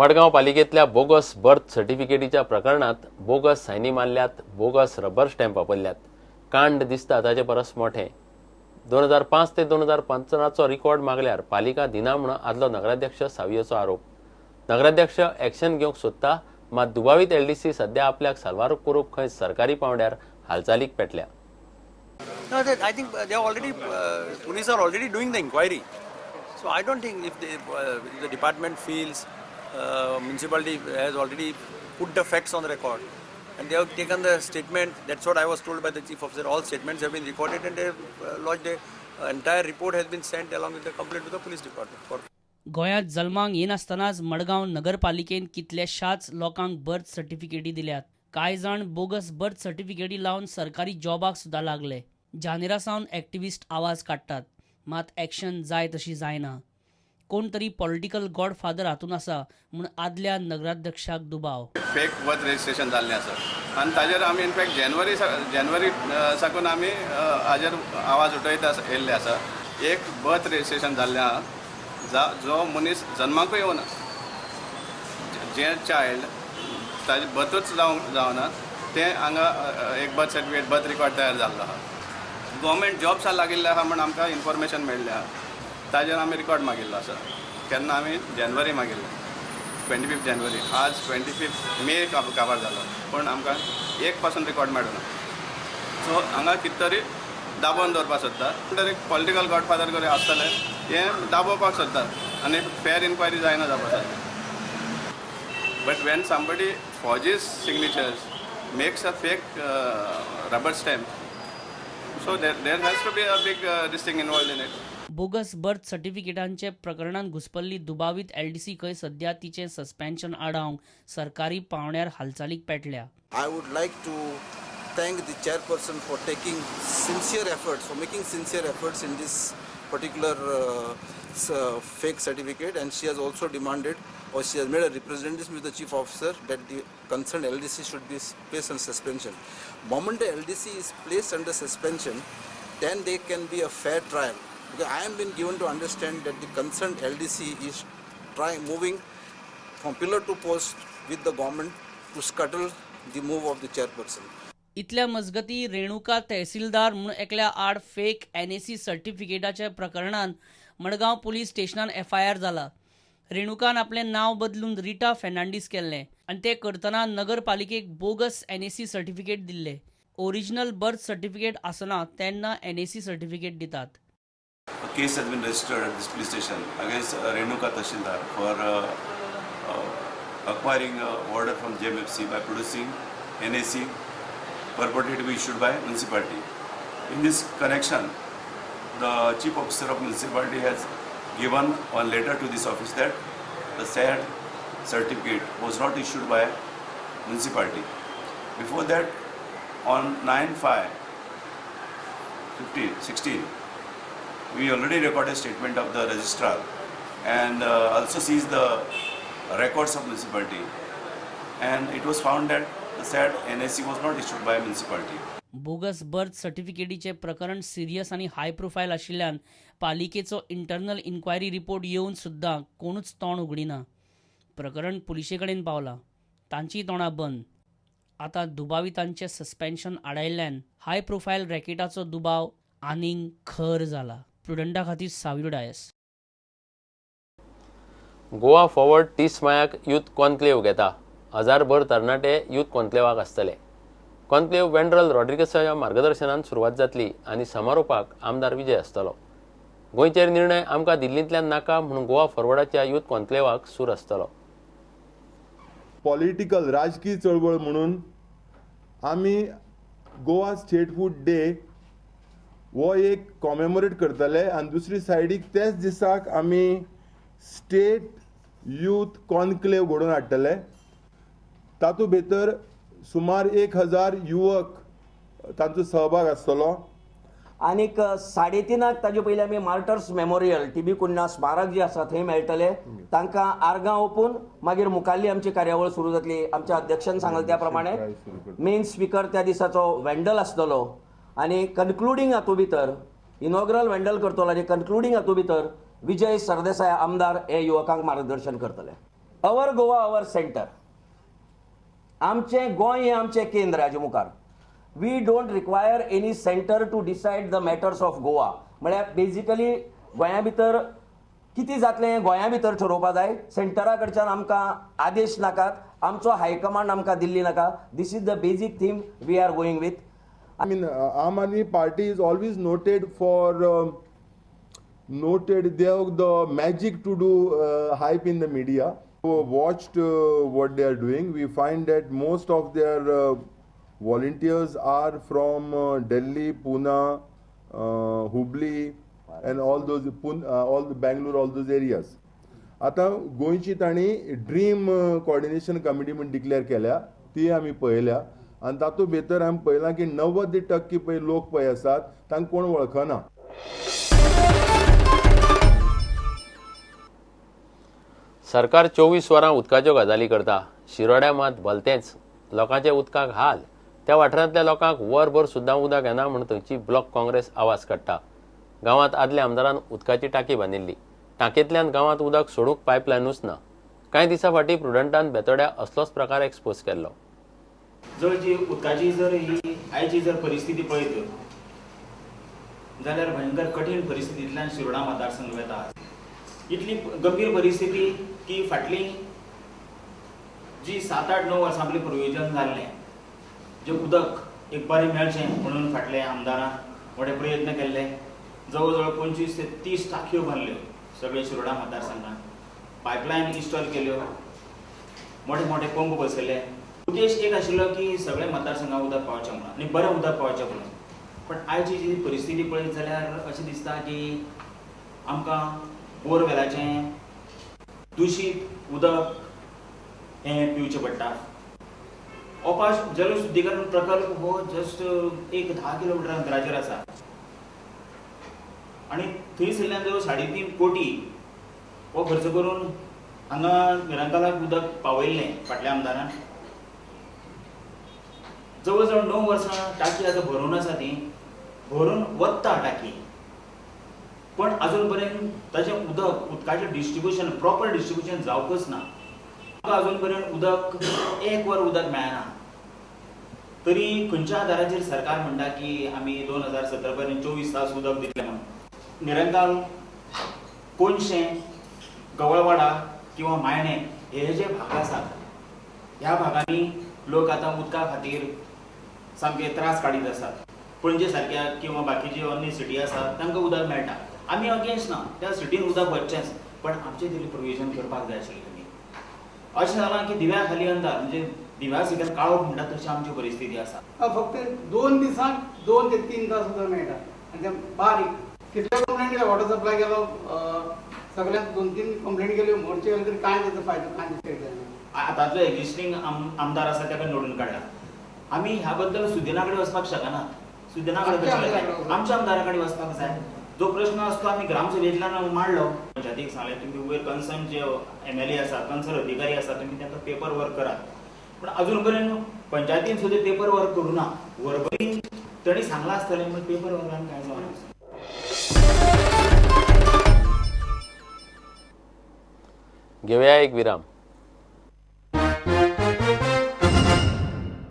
मडगांव पालिकेतल्या bogus birth सर्टिफिकेटीच्या प्रकरणात बोगस सायनी मारल्यात, बोगस रबर स्टॅम्प वापरल्यात. कांड दिसता ताचे परस मोठे. 2005 ते 2015 रिकॉर्ड मागल्यार पालिका दिना म्हणून आदलो नगराध्यक्ष सावयेचो आरोप. नगराध्यक्ष एक्शन घेवंक सोदता, मात दुबावीत एलडीसी सध्या आपल्याक साल्वारूक करूंक खंय सरकारी पावंड्यार हालचालीक पेटल्या. No, I think they are already, police are already doing the inquiry. So I don't think if the department feels municipality has already put the facts on the record and they have taken the statement. That's what I was told by the chief officer. All statements have been recorded and they have lodged entire report has been sent along with the complaint to the police department. गोंयांत जल्माक येनासतनाच मडगांव नगरपालिकेन कितल्याशाच लोकांक birth सर्टिफिकेटी दिल्यात. कांय जाण bogus birth सर्टिफिकेटी लावन सरकारी जॉबाक सुद्दां लागले. जानेरा सावन एक्टिविस्ट आवाज काडटात, मात एक्शन जाय तशी जायना. कोण तरी पॉलिटिकल गॉडफादर हातून आसा म्हूण आदल्या नगराध्यक्षाक दुबाव. फेक बर्थ रजिस्ट्रेशन जाल्लें आसा आनी ताजेर आमी इनफॅक्ट जानेवारी साकून आमी हाजेर आवाज उठयता येयल्ले आसा. एक बर्थ रजिस्ट्रेशन जाल्लें आहा जो मनीस जन्माकूय येवना, जे चायल्ड ताजे बर्थूच जावना तें हांगा एक बर्थ सर्टिफिकेट बर्थ रिकॉर्ड तयार जाल्लो आहा. गव्हर्मेंट जॉब्सां लागिल्ले आहा म्हण आमकां इन्फॉर्मेशन मेळ्ळें आहा. ताजेर आमी रिकॉर्ड मागिल्लो आसा. केन्ना आमी जानेवारी मागिल्लो, 25 जानेवारी. आज 25 मे काबार जालो पूण आमकां एक पासून रिकॉर्ड मेळूना. सो हांगा कितें तरी दाबोवन दवरपाक सोदता. तरी पॉलिटिकल गॉडफादर कडेन आसतले हें दाबोवपाक सोदतात आनी फेर इन्क्वायरी जायना जावपाक जाय. But Wien somebody forges signatures, makes a fake rubber stamp, so there has to be a big this thing involved in it. Bogus birth सर्टिफिकेटांचे प्रकरणात घुसपल्ली दुबावीत एलडीसी खंय सध्या तिचे सस्पेन्शन आडावंक सरकारी पावंड्यार हालचालीक पेटल्या. I would like to thank the chairperson for taking sincere efforts, for making sincere efforts in this particular fake certificate, and she has also demanded, or she has made a representation with the chief officer that the concerned LDC should be placed on suspension. Moment the LDC is placed under suspension, then there can be a fair trial. Because I am been given to understand that the concerned LDC is moving from pillar to post with the government to scuttle the move of the chairperson. इतल्या मजगती रेणुका तहसीलदार म्हणून एकल्या आड fake NAC सर्टिफिकेटाच्या प्रकरणात Madgaon police स्टेशनान FIR जाला. रेणुकान आपले नाव बदलून रिटा फेर्नांडीस केल्ले आनी ते करतना नगरपालिकेक बोगस एनएसी सर्टिफिकेट दिल्ले. ओरिजिनल बर्थ सर्टिफिकेट आसना तेन्ना एनएसी सर्टिफिकेट दितात. A case has been registered at this police station against Renuka Tahsildar for acquiring an order from JMFC by producing NAC purported to be issued by municipality. In this connection, the chief officer of municipality has given one letter to this office that the said certificate was not issued by municipality. Before that, on 9/5/16, we already recorded a statement of the registrar and also seized the records of municipality, and it was found that the said NAC was not issued by municipality. Bogus birth सर्टिफिकेटीचे प्रकरण serious आणि हाय profile आशिल्ल्यान पालिकेचो internal inquiry report येवन सुद्दां कोणूच तोंड उगडिना. प्रकरण पुलिशे कडेन पावला, तांचीय तोंडां बंद. आतां दुबावितांचे सस्पेन्शन आडायल्ल्यान हाय प्रोफायल रॅकेटाचो दुबाव आनीक खर जाला. प्रुडंटा खातीर सावयू डायस. गोवा फॉरवर्ड 30 मायाक यूथ कॉन्क्लेव घेता. 1000भर तरणाटे यूथ कॉन्क्लेवाक आसतले. कॉन्क्लेव वेंड्रल रॉड्रिगसाच्या मार्गदर्शनान सुरवात जातली आनी समारोपाक आमदार विजय आसतलो. गोंयचेर निर्णय आमकां दिल्लींतल्यान नाका म्हणून गोवा फॉरवर्डाच्या यूथ कॉन्क्लेवाक सूर आसतलो. पॉलिटिकल राजकीय चळवळ म्हणून आमी गोवा स्टेट फूड डे वो एक कॉमेमोरेट करतले आनी दुसरी सायडीक तेच दिसाक आमी स्टेट यूथ कॉन्क्लेव घडोवन हाडटले. तातूंत भितर सुमार 1000 युवक तांचो सहभाग आसतलो. आनीक 3:30 ताजे पयलीं आमी मार्टर्स मेमोरियल टीबी कुन्ना स्मारक जे आसा थंय मेळटले. तांकां आर्गां ओपून मागीर मुखाल्ली आमची कार्यावळ सुरू जातली. आमच्या अध्यक्षान सांगले त्या प्रमाणे मेन स्पीकर त्या दिसाचो वेंडल आसतलो आनी कन्क्लुडींग हातूंत भितर इनॉग्रल वेंडल करतलो आनी कन्क्लुडींग हातूंत भितर विजय सरदेसाय आमदार हे युवकांक मार्गदर्शन करतले. Our Goa our centre. आमचें गोंय हें आमचें केंद्र हाजे मुखार. We don't require any centre to decide the matters of Goa. म्हळ्यार बेजिकली गोंया भितर कितें जातलें गोंया भितर ठरोवपा जाय. सेंटरा कडच्यान आमकां आदेश नाकात, आमचो हायकमांड आमकां दिल्ली नाका. This is the basic theme we are going with. I mean, Aam Aadmi Party is always noted for they have the magic to do hype in the media. Watched what they are doing. We find that most of their volunteers are from Delhi, Pune, Hubli, and all those all the Bangalore, all those areas. आता गोंयची तांणी dream coordination committee म्हणून declare केल्या, ती आमी पळयल्या. आणि तातूंत भितर आमी पळयलां की 90% पळय लोक पळय आसात तांकां कोण वळखना. सरकार 24 वरां उदकाच्यो गजाली करता. शिरोड्या मात भलतेंच लोकांचे उदकाक हाल. त्या वाठारांतल्या लोकांक वरभर सुद्दां उदक येना म्हूण थंयची ब्लॉक काँग्रेस आवाज काडटा. गांवांत आदल्या आमदारान उदकाची टाकी बांदिल्ली. टांकयेंतल्यान गांवांत उदक सोडूंक पायपलायनूच ना. कांय दिसां फाटीं प्रुडंटान बेतोड्या असलोच प्रकार एक्सपोज केल्लो. जर जी उदकाची जर ही आयची जर परिस्थिती पळयत जाल्यार भयंकर कठीण परिस्थितींतल्यान शिरोडा मतदारसंघ वता. इतली गंभीर परिस्थिती की फाटली जी 7-8-9 वर्सां आपलें प्रोविजन जाल्लें जे उदक एक बरें मेळचें म्हणून फाटले आमदारान मोठे प्रयत्न केल्ले. जवळ जवळ 25 ते 30 टांकयो बांदल्यो सगळे शिरोडा मतदारसंघात. पायपलायन इन्स्टॉल केल्यो, मोठे मोठे पंप बसयले. उद्देश एक आशिल्लो की सगळे मतदारसंघात उदक पावचें म्हणून आनी बरें उदक पावचें म्हणून. पण आयची जी परिस्थिती पळयत जाल्यार अशें दिसता की आमकां बोरवेलाचें दुशीत उदक हें पिवचें पडटा. ओपाश जल शुद्धीकरण प्रकल्प हो जस्ट एक 10 किलोमिटर अंतराचेर आसा आनी थंयसरल्यान जवळ 3.5 कोटी हो खर्च करून हांगा निरंकालाक उदक पावयल्लें फाटल्या आमदारान. जवळ जवळ 9 वर्सां टाकी आतां भरून आसा, ती भरून वता टाकी. पण अजून पर्यंत ताचें उदकाचें डिस्ट्रिब्युशन प्रॉपर डिस्ट्रिब्युशन जावंकच ना. आमकां अजून पर्यंत उदक 1 वर उदक मेळना. तरी खंयच्या आदाराचेर सरकार म्हणटा की आमी 2017 पर्यंत 24 तास उदक दितले म्हणून. निरंकाल, कोणशें, गवळवाडा किंवा मायणे हे जे भाग आसात ह्या भागांनी लोक आतां उदका खातीर सामके त्रास काडीत आसात. पणजे सारक्या किंवा बाकीची अन्य सिटी आसात तांकां उदक मेळटा. आमी अगेन्स्ट ना, त्या सिटीन उदक वचचेंच, पण आमचें तरी प्रोविजन करपाक जाय आशिल्लें. अशें जालां की दिव्या खाली अंधार म्हणजे दिव्या सकयल काळोख म्हणटा तशी आमची परिस्थिती आसा. फक्त 2 दिसांक 2 ते 3 तास उदक मेळटा आनी तें बारीक. कितले कंप्लेंट केले, वॉटर सप्लाय केलो, सगळ्यांक 2-3 कंप्लेंट केल्यो, मोर्चे केले तरी कांय ताचो फायदो कांय दिसता. आतांचो एक्झिस्टींग आमदार आसा ताका निवडून काडला. आमी ह्या बद्दल सुदिना कडेन वचपाक शकना. सुदिना कडेन आमच्या आमदारा कडेन वचपाक जाय. जो प्रश्न असतो आमी ग्रामसभेंतल्यान मांडलो. पंचायतीक सांगलें तुमी वयर कन्सर्न जे MLA आसा, कन्सर्न अधिकारी आसा, तुमी तांकां पेपर वर्क करात. पण अजून पर्यंत पंचायतीन सुद्दां पेपर वर्क करूना. वरभरी तांणी सांगलां आसतलें पण पेपर वर्कान कांय जावना. घेऊया एक विराम.